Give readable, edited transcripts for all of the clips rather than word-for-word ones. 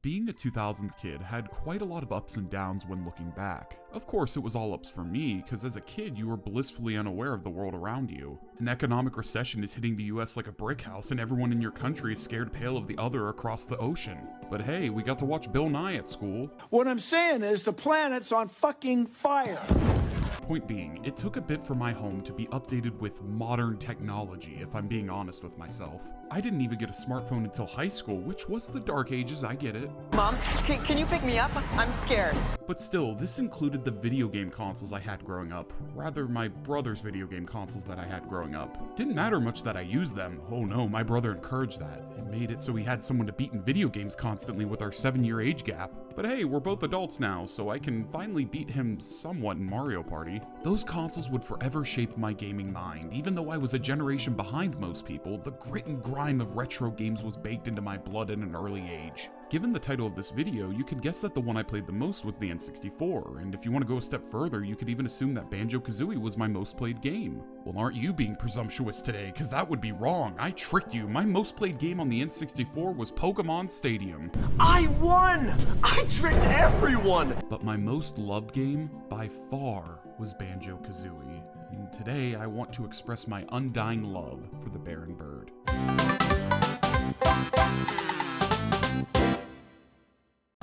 Being a 2000s kid had quite a lot of ups and downs when looking back. Of course, it was all ups for me, because as a kid you were blissfully unaware of the world around you. An economic recession is hitting the US like a brick house, and everyone in your country is scared pale of the other across the ocean. But hey, we got to watch Bill Nye at school. What I'm saying is the planet's on fucking fire. Point being, it took a bit for my home to be updated with modern technology, if I'm being honest with myself. I didn't even get a smartphone until high school, which was the dark ages, I get it. Mom, can you pick me up? I'm scared. But still, this included the video game consoles I had growing up. Rather, my brother's video game consoles that I had growing up. Didn't matter much that I used them. Oh no, my brother encouraged that. It made it so we had someone to beat in video games constantly with our 7-year age gap. But hey, we're both adults now, so I can finally beat him somewhat in Mario Party. Those consoles would forever shape my gaming mind. Even though I was a generation behind most people, the grit and grime of retro games was baked into my blood at an early age. Given the title of this video, you could guess that the one I played the most was the N64, and if you want to go a step further, you could even assume that Banjo-Kazooie was my most played game. Well, aren't you being presumptuous today? Cause that would be wrong. I tricked you. My most played game on the N64 was Pokemon Stadium. I won! I tricked everyone! But my most loved game, by far, was Banjo-Kazooie. And today, I want to express my undying love for the Baron Bird.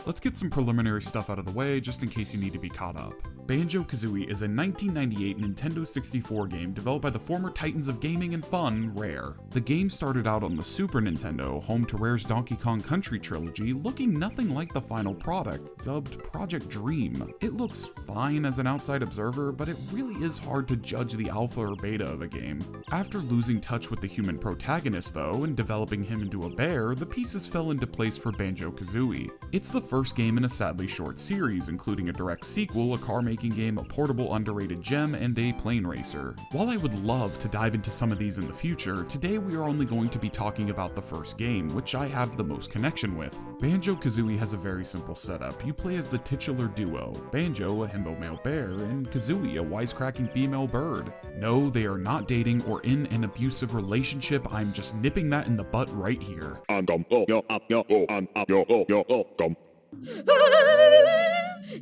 Let's get some preliminary stuff out of the way, just in case you need to be caught up. Banjo-Kazooie is a 1998 Nintendo 64 game developed by the former titans of gaming and fun, Rare. The game started out on the Super Nintendo, home to Rare's Donkey Kong Country trilogy, looking nothing like the final product, dubbed Project Dream. It looks fine as an outside observer, but it really is hard to judge the alpha or beta of a game. After losing touch with the human protagonist, though, and developing him into a bear, the pieces fell into place for Banjo-Kazooie. It's the first game in a sadly short series, including a direct sequel, a car-making game, a portable underrated gem, and a plane racer. While I would love to dive into some of these in the future, today we are only going to be talking about the first game, which I have the most connection with. Banjo-Kazooie has a very simple setup. You play as the titular duo, Banjo, a himbo male bear, and Kazooie, a wisecracking female bird. No, they are not dating or in an abusive relationship. I'm just nipping that in the butt right here.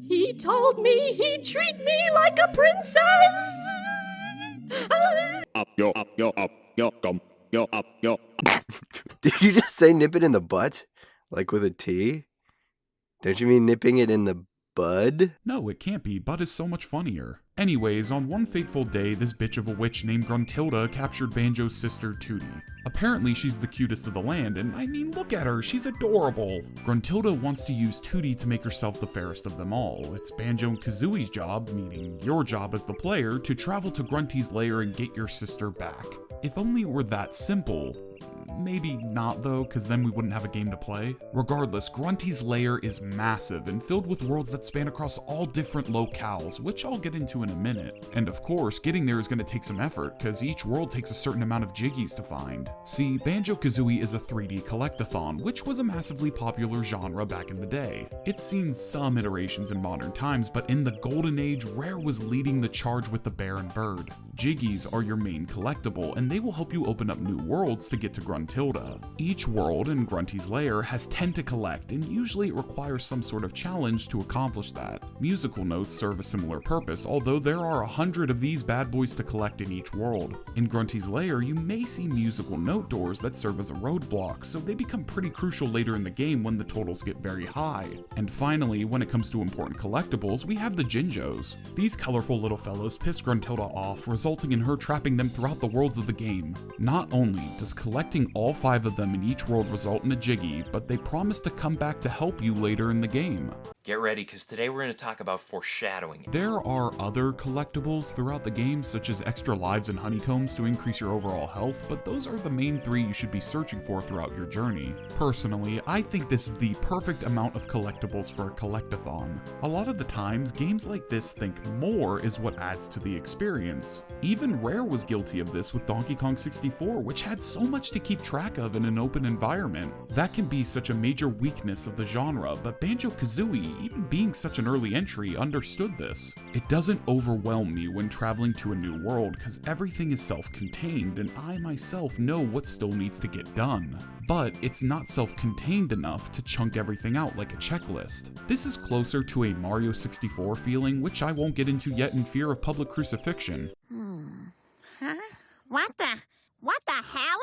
He told me he'd treat me like a princess. Did you just say nip it in the butt? Like with a T? Don't you mean nipping it in the bud? No, it can't be. Bud is so much funnier. Anyways, on one fateful day, this bitch of a witch named Gruntilda captured Banjo's sister, Tootie. Apparently, she's the cutest of the land, and I mean, look at her, she's adorable. Gruntilda wants to use Tootie to make herself the fairest of them all. It's Banjo and Kazooie's job, meaning your job as the player, to travel to Grunty's lair and get your sister back. If only it were that simple. Maybe not though, because then we wouldn't have a game to play. Regardless, Grunty's lair is massive and filled with worlds that span across all different locales, which I'll get into in a minute. And of course, getting there is going to take some effort, because each world takes a certain amount of jiggies to find. See, Banjo-Kazooie is a 3D collectathon, which was a massively popular genre back in the day. It's seen some iterations in modern times, but in the golden age, Rare was leading the charge with the Baron Bird. Jiggies are your main collectible, and they will help you open up new worlds to get to Gruntilda. Each world in Grunty's lair has 10 to collect, and usually it requires some sort of challenge to accomplish that. Musical notes serve a similar purpose, although there are 100 of these bad boys to collect in each world. In Grunty's lair, you may see musical note doors that serve as a roadblock, so they become pretty crucial later in the game when the totals get very high. And finally, when it comes to important collectibles, we have the Jinjos. These colorful little fellows piss Gruntilda off, resulting in her trapping them throughout the worlds of the game. Not only does collecting all 5 of them in each world result in a Jiggy, but they promise to come back to help you later in the game. Get ready, because today we're going to talk about foreshadowing. There are other collectibles throughout the game, such as extra lives and honeycombs to increase your overall health, but those are the main 3 you should be searching for throughout your journey. Personally, I think this is the perfect amount of collectibles for a collectathon. A lot of the times, games like this think more is what adds to the experience. Even Rare was guilty of this with Donkey Kong 64, which had so much to keep track of in an open environment. That can be such a major weakness of the genre, but Banjo-Kazooie, even being such an early entry, understood this. It doesn't overwhelm me when traveling to a new world because everything is self-contained and I myself know what still needs to get done. But it's not self-contained enough to chunk everything out like a checklist. This is closer to a Mario 64 feeling, which I won't get into yet in fear of public crucifixion. Huh? What the hell?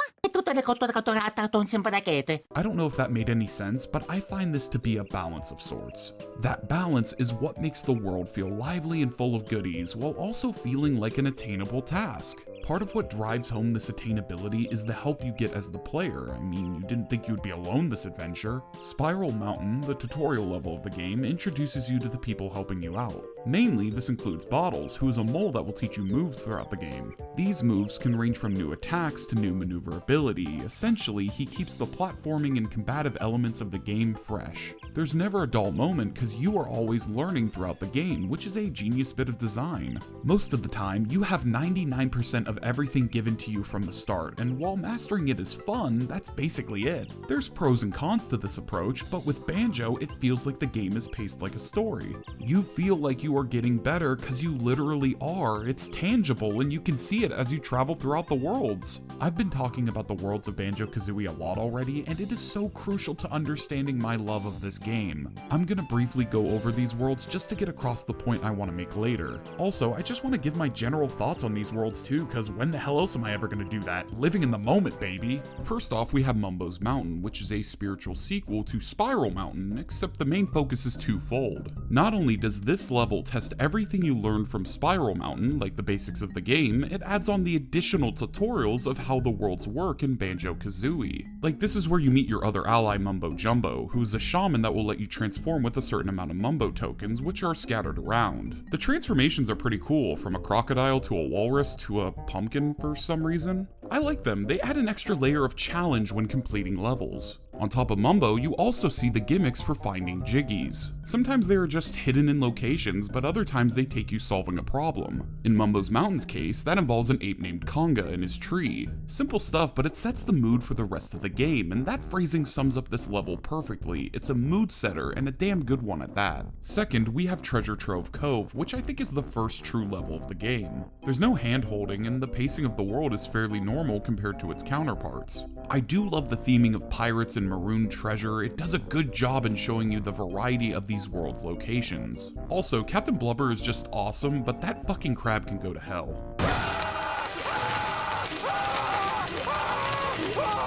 I don't know if that made any sense, but I find this to be a balance of sorts. That balance is what makes the world feel lively and full of goodies, while also feeling like an attainable task. Part of what drives home this attainability is the help you get as the player. I mean, you didn't think you'd be alone this adventure. Spiral Mountain, the tutorial level of the game, introduces you to the people helping you out. Mainly, this includes Bottles, who is a mole that will teach you moves throughout the game. These moves can range from new attacks to new maneuverability. Essentially, he keeps the platforming and combative elements of the game fresh. There's never a dull moment because you are always learning throughout the game, which is a genius bit of design. Most of the time, you have 99% of everything given to you from the start, and while mastering it is fun, that's basically it. There's pros and cons to this approach, but with Banjo, it feels like the game is paced like a story. You feel like you are getting better because you literally are. It's tangible, and you can see it as you travel throughout the worlds. I've been talking about the worlds of Banjo-Kazooie a lot already, and it is so crucial to understanding my love of this game. I'm gonna briefly go over these worlds just to get across the point I want to make later. Also, I just want to give my general thoughts on these worlds too, because when the hell else am I ever gonna do that? Living in the moment, baby! First off, we have Mumbo's Mountain, which is a spiritual sequel to Spiral Mountain, except the main focus is twofold. Not only does this level test everything you learned from Spiral Mountain, like the basics of the game, it adds on the additional tutorials of how the worlds work in Banjo-Kazooie. Like, this is where you meet your other ally Mumbo Jumbo, who is a shaman that will let you transform with a certain amount of Mumbo tokens, which are scattered around. The transformations are pretty cool, from a crocodile to a walrus to a pumpkin for some reason. I like them, they add an extra layer of challenge when completing levels. On top of Mumbo, you also see the gimmicks for finding Jiggies. Sometimes they are just hidden in locations, but other times they take you solving a problem. In Mumbo's Mountain's case, that involves an ape named Conga and his tree. Simple stuff, but it sets the mood for the rest of the game, and that phrasing sums up this level perfectly. It's a mood setter, and a damn good one at that. Second, we have Treasure Trove Cove, which I think is the first true level of the game. There's no hand-holding, and the pacing of the world is fairly normal compared to its counterparts. I do love the theming of pirates and maroon treasure. It does a good job in showing you the variety of these worlds' locations. Also, Captain Blubber is just awesome, but that fucking crab can go to hell.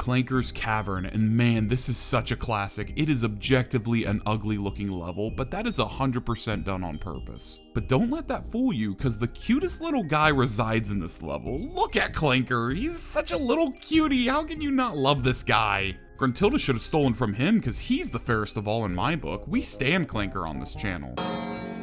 Clanker's Cavern, and man, this is such a classic. It is objectively an ugly looking level, but that is 100% done on purpose. But don't let that fool you, because the cutest little guy resides in this level. Look at Clanker, he's such a little cutie, how can you not love this guy? Gruntilda should have stolen from him, because he's the fairest of all in my book. We stand Clanker on this channel.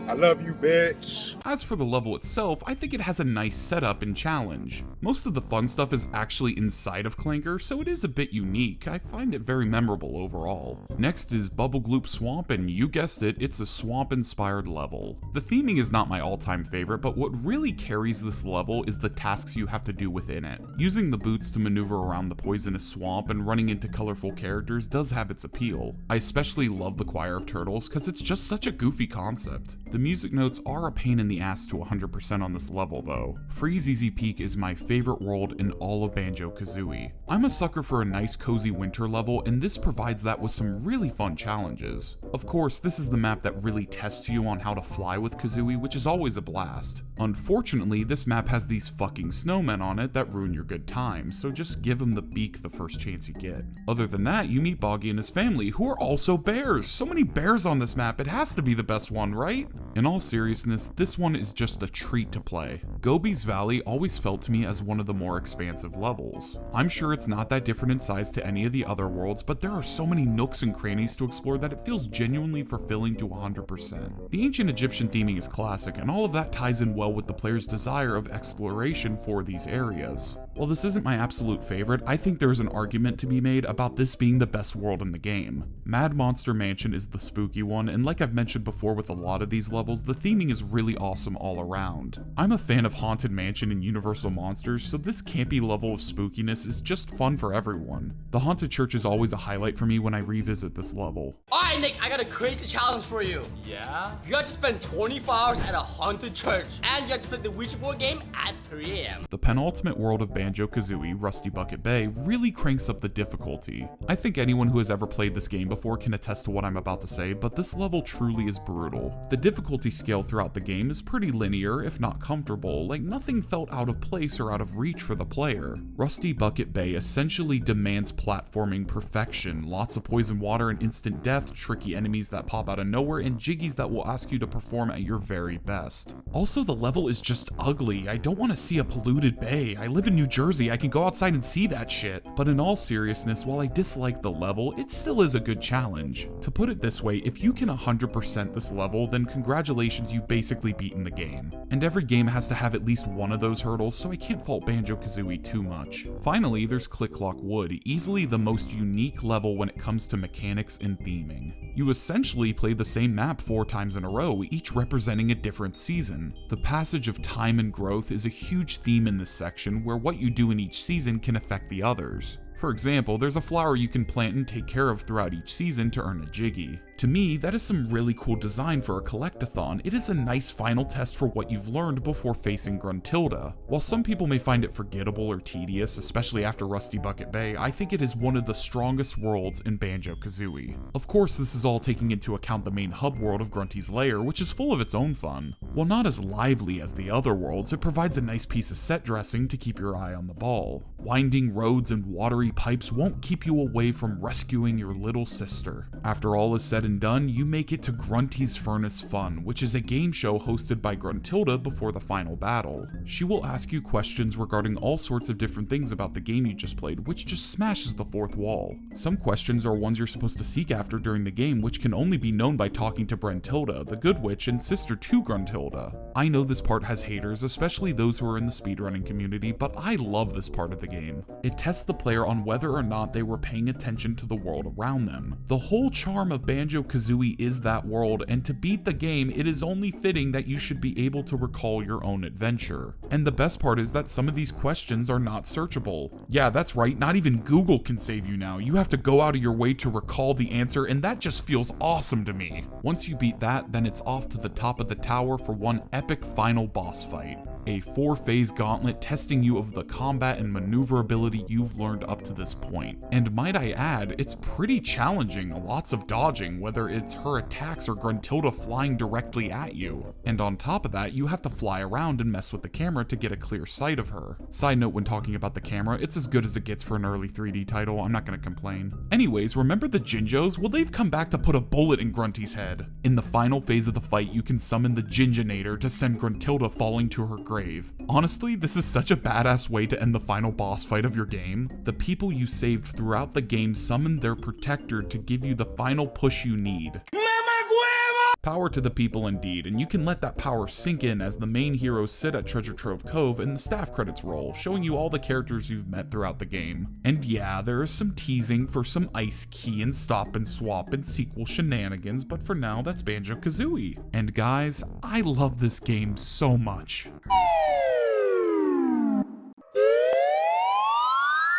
I love you, bitch. As for the level itself, I think it has a nice setup and challenge. Most of the fun stuff is actually inside of Clanker, so it is a bit unique. I find it very memorable overall. Next is Bubble Gloop Swamp, and you guessed it, it's a swamp-inspired level. The theming is not my all-time favorite, but what really carries this level is the tasks you have to do within it. Using the boots to maneuver around the poisonous swamp and running into colorful characters does have its appeal. I especially love the Choir of Turtles because it's just such a goofy concept. The music notes are a pain in the ass to 100% on this level though. Freeze Easy Peak is my favorite world in all of Banjo-Kazooie. I'm a sucker for a nice cozy winter level, and this provides that with some really fun challenges. Of course, this is the map that really tests you on how to fly with Kazooie, which is always a blast. Unfortunately, this map has these fucking snowmen on it that ruin your good time, so just give them the beak the first chance you get. Other than that, you meet Boggy and his family, who are also bears. So many bears on this map, it has to be the best one, right? In all seriousness, this one is just a treat to play. Gobi's Valley always felt to me as one of the more expansive levels. I'm sure it's not that different in size to any of the other worlds, but there are so many nooks and crannies to explore that it feels genuinely fulfilling to 100%. The ancient Egyptian theming is classic, and all of that ties in well with the player's desire of exploration for these areas. While this isn't my absolute favorite, I think there's an argument to be made about this being the best world in the game. Mad Monster Mansion is the spooky one, and like I've mentioned before with a lot of these levels, the theming is really awesome all around. I'm a fan of Haunted Mansion and Universal Monsters, so this campy level of spookiness is just fun for everyone. The Haunted Church is always a highlight for me when I revisit this level. Alright Nick, I got a crazy challenge for you. Yeah? You have to spend 24 hours at a haunted church, and you have to play the Ouija board game at 3 a.m. The penultimate world of Banjo-Kazooie, Rusty Bucket Bay, really cranks up the difficulty. I think anyone who has ever played this game before can attest to what I'm about to say, but this level truly is brutal. The difficulty scale throughout the game is pretty linear, if not comfortable, like nothing felt out of place or out of reach for the player. Rusty Bucket Bay essentially demands platforming perfection, lots of poison water and instant death, tricky enemies that pop out of nowhere, and jiggies that will ask you to perform at your very best. Also, the level is just ugly. I don't want to see a polluted bay. I live in New Jersey, I can go outside and see that shit. But in all seriousness, while I dislike the level, it still is a good challenge. To put it this way, if you can 100% this level, then congratulations, you've basically beaten the game. And every game has to have at least one of those hurdles, so I can't fault Banjo-Kazooie too much. Finally, there's Click Clock Wood, easily the most unique level when it comes to mechanics and theming. You essentially play the same map 4 times in a row, each representing a different season. The passage of time and growth is a huge theme in this section, where what you do in each season can affect the others. For example, there's a flower you can plant and take care of throughout each season to earn a Jiggy. To me, that is some really cool design for a collectathon. It is a nice final test for what you've learned before facing Gruntilda. While some people may find it forgettable or tedious, especially after Rusty Bucket Bay, I think it is one of the strongest worlds in Banjo-Kazooie. Of course, this is all taking into account the main hub world of Grunty's Lair, which is full of its own fun. While not as lively as the other worlds, it provides a nice piece of set dressing to keep your eye on the ball. Winding roads and watery pipes won't keep you away from rescuing your little sister. After all is said and done, you make it to Grunty's Furnace Fun, which is a game show hosted by Gruntilda before the final battle. She will ask you questions regarding all sorts of different things about the game you just played, which just smashes the fourth wall. Some questions are ones you're supposed to seek after during the game, which can only be known by talking to Brentilda, the Good Witch and sister to Gruntilda. I know this part has haters, especially those who are in the speedrunning community, but I love this part of the game. It tests the player on whether or not they were paying attention to the world around them. The whole charm of Banjo-Kazooie is that world, and to beat the game, it is only fitting that you should be able to recall your own adventure. And the best part is that some of these questions are not searchable. Yeah, that's right, not even Google can save you now. You have to go out of your way to recall the answer, and that just feels awesome to me. Once you beat that, then it's off to the top of the tower for one epic final boss fight. A 4-phase gauntlet testing you of the combat and maneuverability you've learned up to this point. And might I add, it's pretty challenging, lots of dodging, whether it's her attacks or Gruntilda flying directly at you. And on top of that, you have to fly around and mess with the camera to get a clear sight of her. Side note when talking about the camera, it's as good as it gets for an early 3D title, I'm not gonna complain. Anyways, remember the Jinjos? Well, they've come back to put a bullet in Grunty's head. In the final phase of the fight, you can summon the Jinjanator to send Gruntilda falling to her grave. Honestly, this is such a badass way to end the final boss fight of your game. The people you saved throughout the game summoned their protector to give you the final push you need. Power to the people indeed, and you can let that power sink in as the main heroes sit at Treasure Trove Cove and the staff credits roll, showing you all the characters you've met throughout the game. And yeah, there is some teasing for some Ice Key and Stop and Swap and sequel shenanigans, but for now, that's Banjo-Kazooie. And guys, I love this game so much.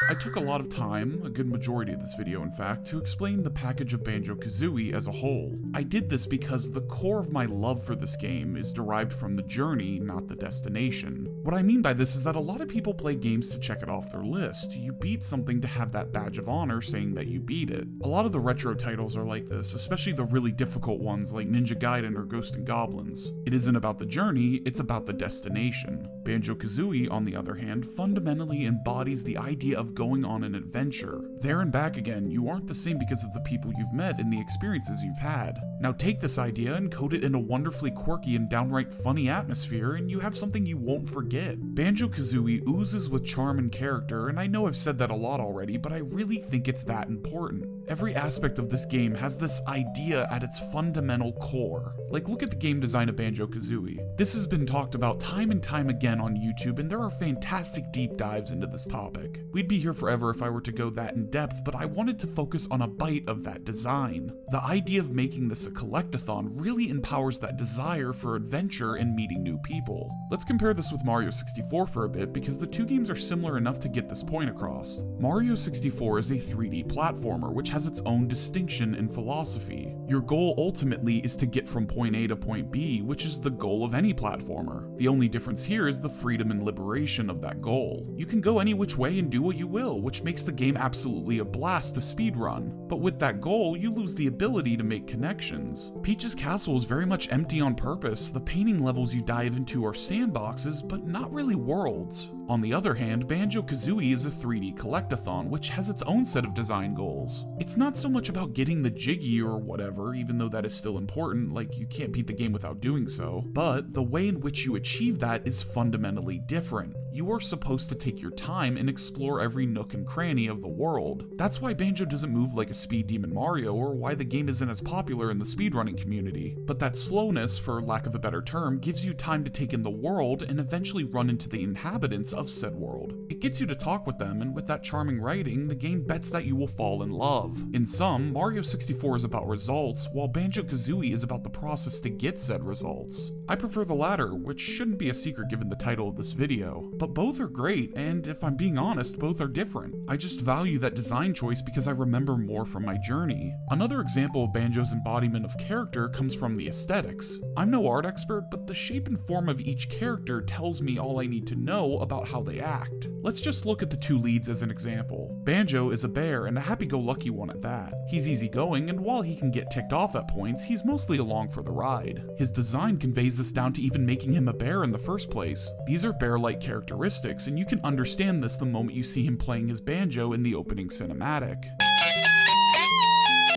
I took a lot of time, a good majority of this video in fact, to explain the package of Banjo-Kazooie as a whole. I did this because the core of my love for this game is derived from the journey, not the destination. What I mean by this is that a lot of people play games to check it off their list. You beat something to have that badge of honor saying that you beat it. A lot of the retro titles are like this, especially the really difficult ones like Ninja Gaiden or Ghost and Goblins. It isn't about the journey, it's about the destination. Banjo-Kazooie, on the other hand, fundamentally embodies the idea of going on an adventure. There and back again, you aren't the same because of the people you've met and the experiences you've had. Now take this idea and code it in a wonderfully quirky and downright funny atmosphere, and you have something you won't forget. Banjo-Kazooie oozes with charm and character, and I know I've said that a lot already, but I really think it's that important. Every aspect of this game has this idea at its fundamental core. Like, look at the game design of Banjo-Kazooie. This has been talked about time and time again on YouTube, and there are fantastic deep dives into this topic. We'd be here forever if I were to go that in depth, but I wanted to focus on a bite of that design. The idea of making this a collectathon really empowers that desire for adventure and meeting new people. Let's compare this with Mario 64 for a bit, because the two games are similar enough to get this point across. Mario 64 is a 3D platformer, which has its own distinction and philosophy. Your goal ultimately is to get from point A to point B, which is the goal of any platformer. The only difference here is the freedom and liberation of that goal. You can go any which way and do what you will, which makes the game absolutely a blast to speedrun. But with that goal, you lose the ability to make connections. Peach's castle is very much empty on purpose. The painting levels you dive into are sandboxes, but not really worlds. On the other hand, Banjo-Kazooie is a 3D collectathon, which has its own set of design goals. It's not so much about getting the jiggy or whatever, even though that is still important, like you can't beat the game without doing so, but the way in which you achieve that is fundamentally different. You are supposed to take your time and explore every nook and cranny of the world. That's why Banjo doesn't move like a speed demon Mario, or why the game isn't as popular in the speedrunning community. But that slowness, for lack of a better term, gives you time to take in the world and eventually run into the inhabitants of said world. It gets you to talk with them, and with that charming writing, the game bets that you will fall in love. In sum, Mario 64 is about results, while Banjo-Kazooie is about the process to get said results. I prefer the latter, which shouldn't be a secret given the title of this video, but both are great, and if I'm being honest, both are different. I just value that design choice because I remember more from my journey. Another example of Banjo's embodiment of character comes from the aesthetics. I'm no art expert, but the shape and form of each character tells me all I need to know about how they act. Let's just look at the two leads as an example. Banjo is a bear, and a happy-go-lucky one at that. He's easygoing, and while he can get ticked off at points, he's mostly along for the ride. His design conveys this down to even making him a bear in the first place. These are bear-like characteristics, and you can understand this the moment you see him playing his banjo in the opening cinematic.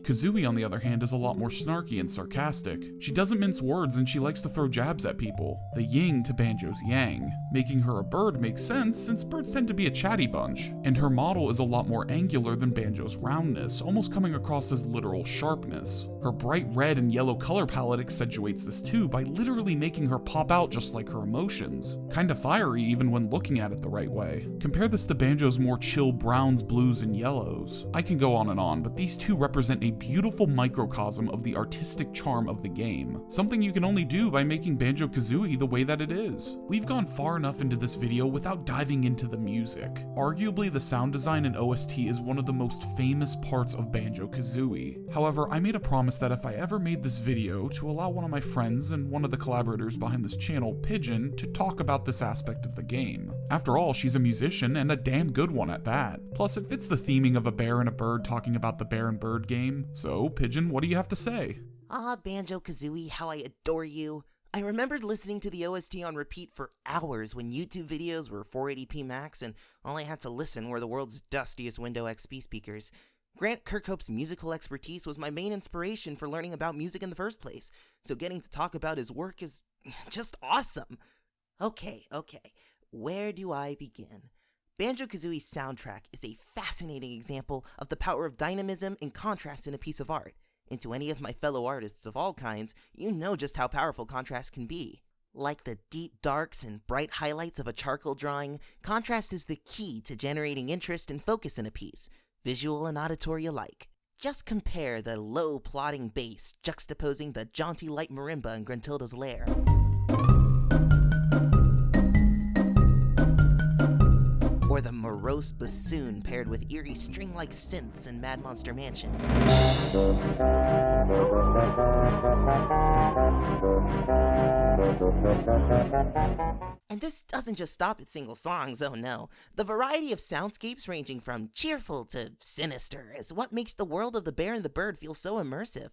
Kazooie, on the other hand, is a lot more snarky and sarcastic. She doesn't mince words, and she likes to throw jabs at people. The yin to Banjo's yang. Making her a bird makes sense, since birds tend to be a chatty bunch. And her model is a lot more angular than Banjo's roundness, almost coming across as literal sharpness. Her bright red and yellow color palette accentuates this too by literally making her pop out just like her emotions. Kinda fiery even when looking at it the right way. Compare this to Banjo's more chill browns, blues, and yellows. I can go on, but these two represent a beautiful microcosm of the artistic charm of the game. Something you can only do by making Banjo-Kazooie the way that it is. We've gone far enough into this video without diving into the music. Arguably, the sound design and OST is one of the most famous parts of Banjo-Kazooie. However, I made a promise that if I ever made this video, to allow one of my friends and one of the collaborators behind this channel, Pidgin, to talk about this aspect of the game. After all, she's a musician, and a damn good one at that. Plus, it fits the theming of a bear and a bird talking about the bear and bird game. So, Pidgin, what do you have to say? Ah, Banjo-Kazooie, how I adore you. I remembered listening to the OST on repeat for hours when YouTube videos were 480p max and all I had to listen were the world's dustiest Windows XP speakers. Grant Kirkhope's musical expertise was my main inspiration for learning about music in the first place, so getting to talk about his work is just awesome. Okay, where do I begin? Banjo-Kazooie's soundtrack is a fascinating example of the power of dynamism and contrast in a piece of art. And to any of my fellow artists of all kinds, you know just how powerful contrast can be. Like the deep darks and bright highlights of a charcoal drawing, contrast is the key to generating interest and focus in a piece, visual and auditory alike. Just compare the low plodding bass juxtaposing the jaunty light marimba in Gruntilda's lair. Or the morose bassoon paired with eerie string-like synths in Mad Monster Mansion. And this doesn't just stop at single songs, oh no. The variety of soundscapes ranging from cheerful to sinister is what makes the world of the bear and the bird feel so immersive.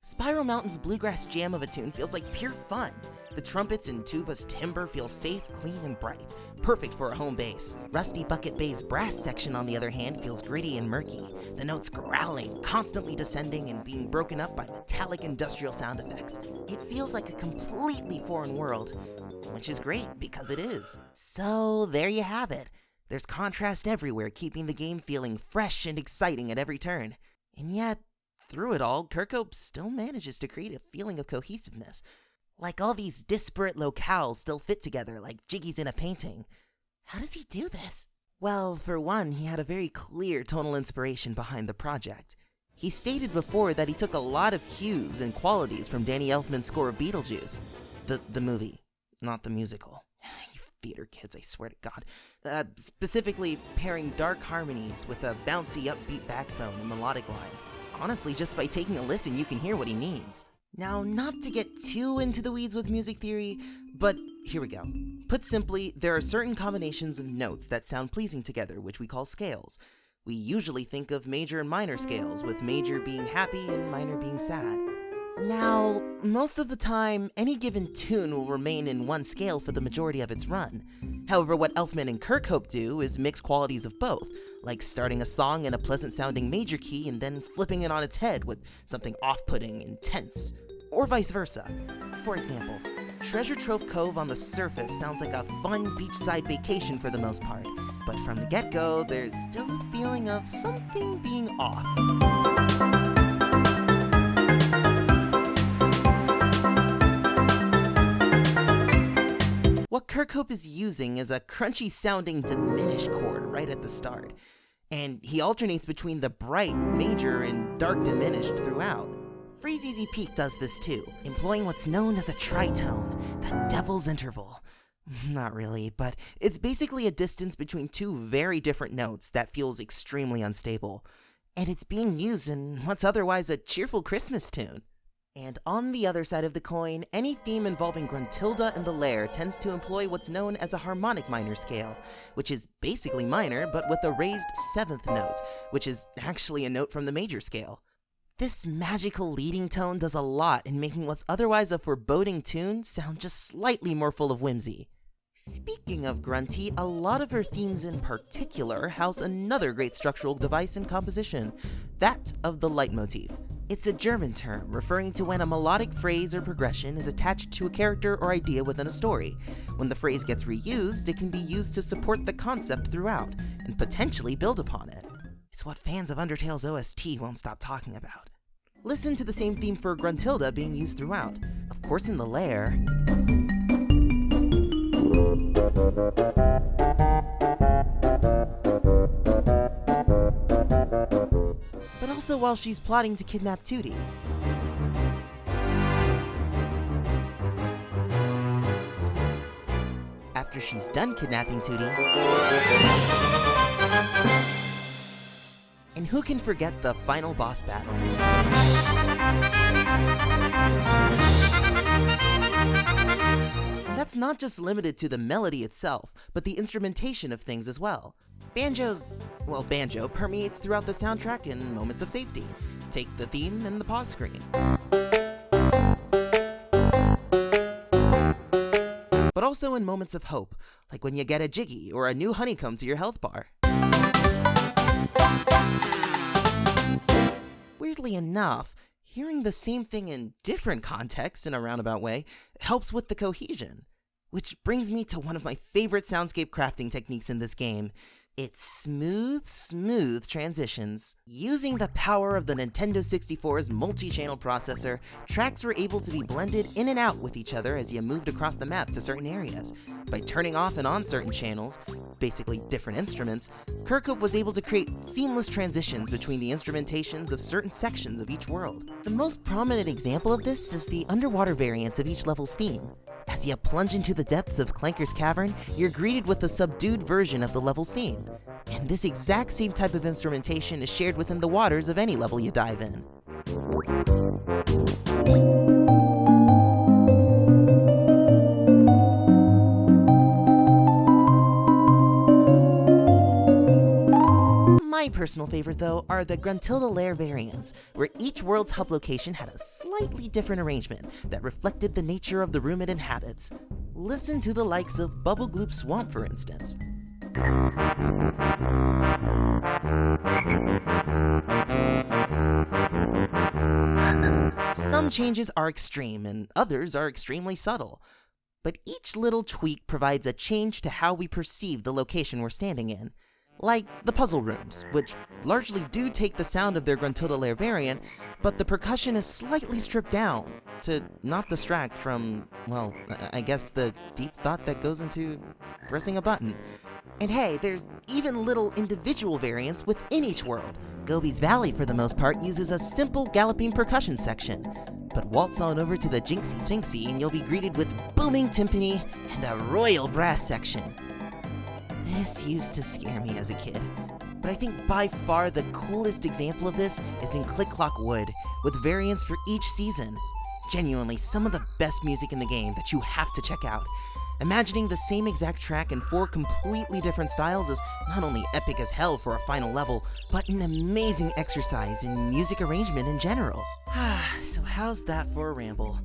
Spiral Mountain's bluegrass jam of a tune feels like pure fun. The trumpets and tuba's timbre feel safe, clean, and bright, perfect for a home base. Rusty Bucket Bay's brass section, on the other hand, feels gritty and murky, the notes growling, constantly descending, and being broken up by metallic industrial sound effects. It feels like a completely foreign world, which is great because it is. So there you have it. There's contrast everywhere, keeping the game feeling fresh and exciting at every turn. And yet, through it all, Krow still manages to create a feeling of cohesiveness. Like all these disparate locales still fit together like jiggies in a painting. How does he do this? Well, for one, he had a very clear tonal inspiration behind the project. He stated before that he took a lot of cues and qualities from Danny Elfman's score of Beetlejuice. The movie, not the musical. You theater kids, I swear to God. Specifically pairing dark harmonies with a bouncy upbeat backbone and melodic line. Honestly, just by taking a listen, you can hear what he means. Now, not to get too into the weeds with music theory, but here we go. Put simply, there are certain combinations of notes that sound pleasing together, which we call scales. We usually think of major and minor scales, with major being happy and minor being sad. Now, most of the time, any given tune will remain in one scale for the majority of its run. However, what Elfman and Krow do is mix qualities of both, like starting a song in a pleasant-sounding major key and then flipping it on its head with something off-putting and tense, or vice versa. For example, Treasure Trove Cove on the surface sounds like a fun beachside vacation for the most part, but from the get-go, there's still a feeling of something being off. What Krow is using is a crunchy-sounding diminished chord right at the start, and he alternates between the bright, major, and dark diminished throughout. Freeze Easy Peak does this too, employing what's known as a tritone, the devil's interval. Not really, but it's basically a distance between two very different notes that feels extremely unstable, and it's being used in what's otherwise a cheerful Christmas tune. And on the other side of the coin, any theme involving Gruntilda and the Lair tends to employ what's known as a harmonic minor scale, which is basically minor, but with a raised 7th note, which is actually a note from the major scale. This magical leading tone does a lot in making what's otherwise a foreboding tune sound just slightly more full of whimsy. Speaking of grunty, a lot of her themes in particular house another great structural device in composition, that of the leitmotif. It's a German term referring to when a melodic phrase or progression is attached to a character or idea within a story. When the phrase gets reused, it can be used to support the concept throughout, and potentially build upon it. It's what fans of Undertale's OST won't stop talking about. Listen to the same theme for Gruntilda being used throughout. Of course in the Lair, but also while she's plotting to kidnap Tooty. After she's done kidnapping Tooty, and who can forget the final boss battle? And that's not just limited to the melody itself, but the instrumentation of things as well. Banjo permeates throughout the soundtrack in moments of safety. Take the theme and the pause screen. But also in moments of hope, like when you get a Jiggy or a new honeycomb to your health bar. Weirdly enough, hearing the same thing in different contexts in a roundabout way helps with the cohesion. Which brings me to one of my favorite soundscape crafting techniques in this game. It's smooth transitions. Using the power of the Nintendo 64's multi-channel processor, tracks were able to be blended in and out with each other as you moved across the map to certain areas. By turning off and on certain channels, basically different instruments, Krow was able to create seamless transitions between the instrumentations of certain sections of each world. The most prominent example of this is the underwater variants of each level's theme. As you plunge into the depths of Clanker's Cavern, you're greeted with a subdued version of the level's theme. And this exact same type of instrumentation is shared within the waters of any level you dive in. My personal favorite, though, are the Gruntilda Lair variants, where each world's hub location had a slightly different arrangement that reflected the nature of the room it inhabits. Listen to the likes of Bubble Gloop Swamp, for instance. Some changes are extreme, and others are extremely subtle. But each little tweak provides a change to how we perceive the location we're standing in. Like the puzzle rooms, which largely do take the sound of their Gruntilda Lair variant, but the percussion is slightly stripped down to not distract from, well, I guess the deep thought that goes into pressing a button. And hey, there's even little individual variants within each world. Gobi's Valley, for the most part, uses a simple galloping percussion section. But waltz on over to the Jinxie Sphinxie and you'll be greeted with booming timpani and a royal brass section. This used to scare me as a kid, but I think by far the coolest example of this is in Click Clock Wood, with variants for each season. Genuinely some of the best music in the game that you have to check out. Imagining the same exact track in 4 completely different styles is not only epic as hell for a final level, but an amazing exercise in music arrangement in general. So how's that for a ramble?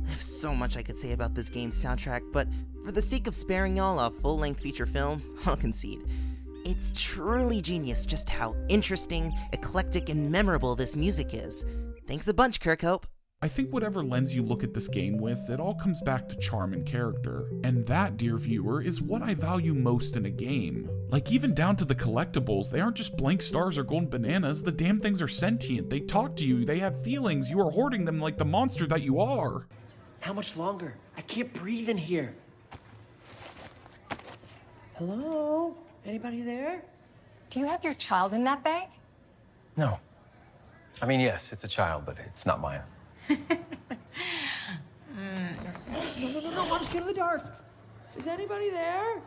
I have so much I could say about this game's soundtrack, but for the sake of sparing y'all a full-length feature film, I'll concede. It's truly genius just how interesting, eclectic, and memorable this music is. Thanks a bunch, Kirkhope. I think whatever lens you look at this game with, it all comes back to charm and character. And that, dear viewer, is what I value most in a game. Like, even down to the collectibles, they aren't just blank stars or golden bananas, the damn things are sentient, they talk to you, they have feelings, you are hoarding them like the monster that you are. How much longer? I can't breathe in here. Hello? Anybody there? Do you have your child in that bag? No. I mean, yes, it's a child, but it's not mine. No, I'm scared of the dark. Is anybody there?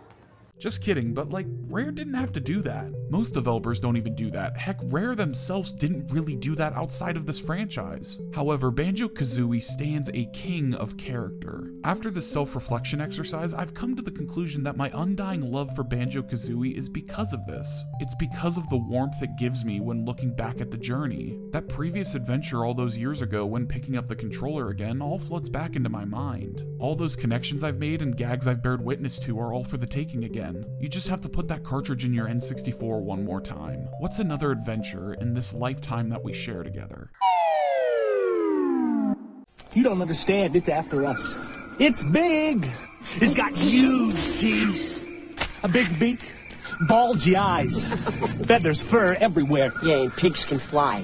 Just kidding, but like, Rare didn't have to do that. Most developers don't even do that. Heck, Rare themselves didn't really do that outside of this franchise. However, Banjo-Kazooie stands a king of character. After this self-reflection exercise, I've come to the conclusion that my undying love for Banjo-Kazooie is because of this. It's because of the warmth it gives me when looking back at the journey. That previous adventure all those years ago when picking up the controller again all floods back into my mind. All those connections I've made and gags I've bared witness to are all for the taking again. You just have to put that cartridge in your N64 one more time. What's another adventure in this lifetime that we share together? You don't understand. It's after us. It's big. It's got huge teeth, a big beak, bulgy eyes, feathers, fur everywhere. Yeah, and pigs can fly.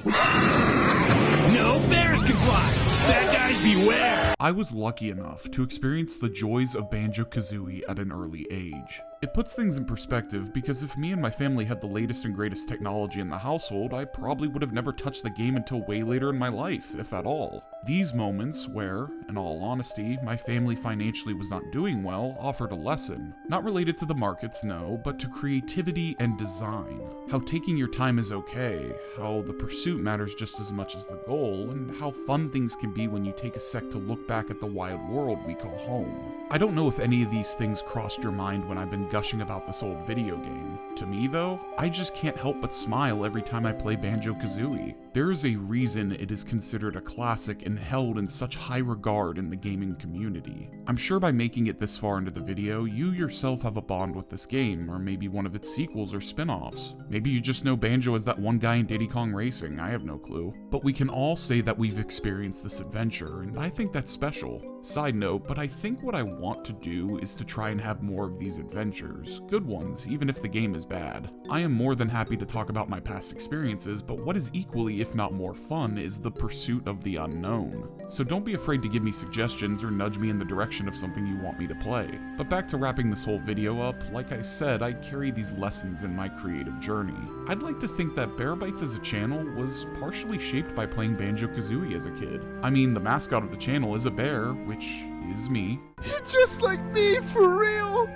No bears can fly. Bad guys beware. I was lucky enough to experience the joys of Banjo-Kazooie at an early age. It puts things in perspective because if me and my family had the latest and greatest technology in the household, I probably would have never touched the game until way later in my life, if at all. These moments where, in all honesty, my family financially was not doing well offered a lesson. Not related to the markets, no, but to creativity and design. How taking your time is okay, how the pursuit matters just as much as the goal, and how fun things can be when you take a sec to look back at the wide world we call home. I don't know if any of these things crossed your mind when I've been gushing about this old video game. To me though, I just can't help but smile every time I play Banjo-Kazooie. There is a reason it is considered a classic and held in such high regard in the gaming community. I'm sure by making it this far into the video, you yourself have a bond with this game, or maybe one of its sequels or spin-offs. Maybe you just know Banjo as that one guy in Diddy Kong Racing, I have no clue. But we can all say that we've experienced this adventure, and I think that's special. Side note, but I think what I want to do is to try and have more of these adventures. Good ones, even if the game is bad. I am more than happy to talk about my past experiences, but what is equally, if not more fun, is the pursuit of the unknown. So don't be afraid to give me suggestions or nudge me in the direction of something you want me to play. But back to wrapping this whole video up, like I said, I carry these lessons in my creative journey. I'd like to think that Bear Bites as a channel was partially shaped by playing Banjo-Kazooie as a kid. I mean, the mascot of the channel is a bear, which is me. You're just like me, for real.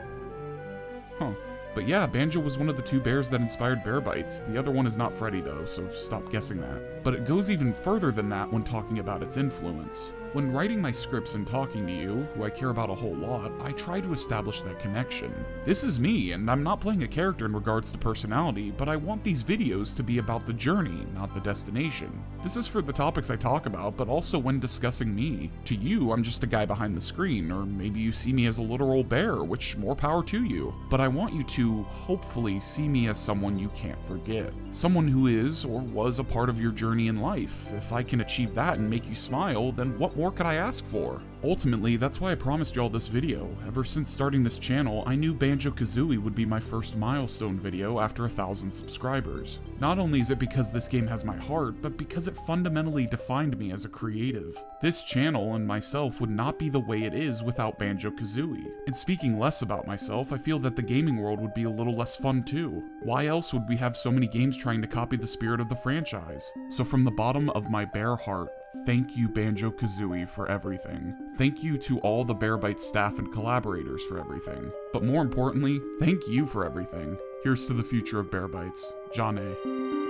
Huh. But yeah, Banjo was one of the 2 bears that inspired Bear Bites. The other one is not Freddy though, so stop guessing that. But it goes even further than that when talking about its influence. When writing my scripts and talking to you, who I care about a whole lot, I try to establish that connection. This is me, and I'm not playing a character in regards to personality, but I want these videos to be about the journey, not the destination. This is for the topics I talk about, but also when discussing me. To you, I'm just a guy behind the screen, or maybe you see me as a literal bear, which more power to you. But I want you to, hopefully, see me as someone you can't forget. Someone who is, or was, a part of your journey in life. If I can achieve that and make you smile, then what more could I ask for? Ultimately, that's why I promised y'all this video. Ever since starting this channel, I knew Banjo-Kazooie would be my first milestone video after 1,000 subscribers. Not only is it because this game has my heart, but because it fundamentally defined me as a creative. This channel and myself would not be the way it is without Banjo-Kazooie. And speaking less about myself, I feel that the gaming world would be a little less fun too. Why else would we have so many games trying to copy the spirit of the franchise? So from the bottom of my bare heart, thank you, Banjo-Kazooie, for everything. Thank you to all the Bear Bites staff and collaborators for everything. But more importantly, thank you for everything. Here's to the future of Bear Bites. John A.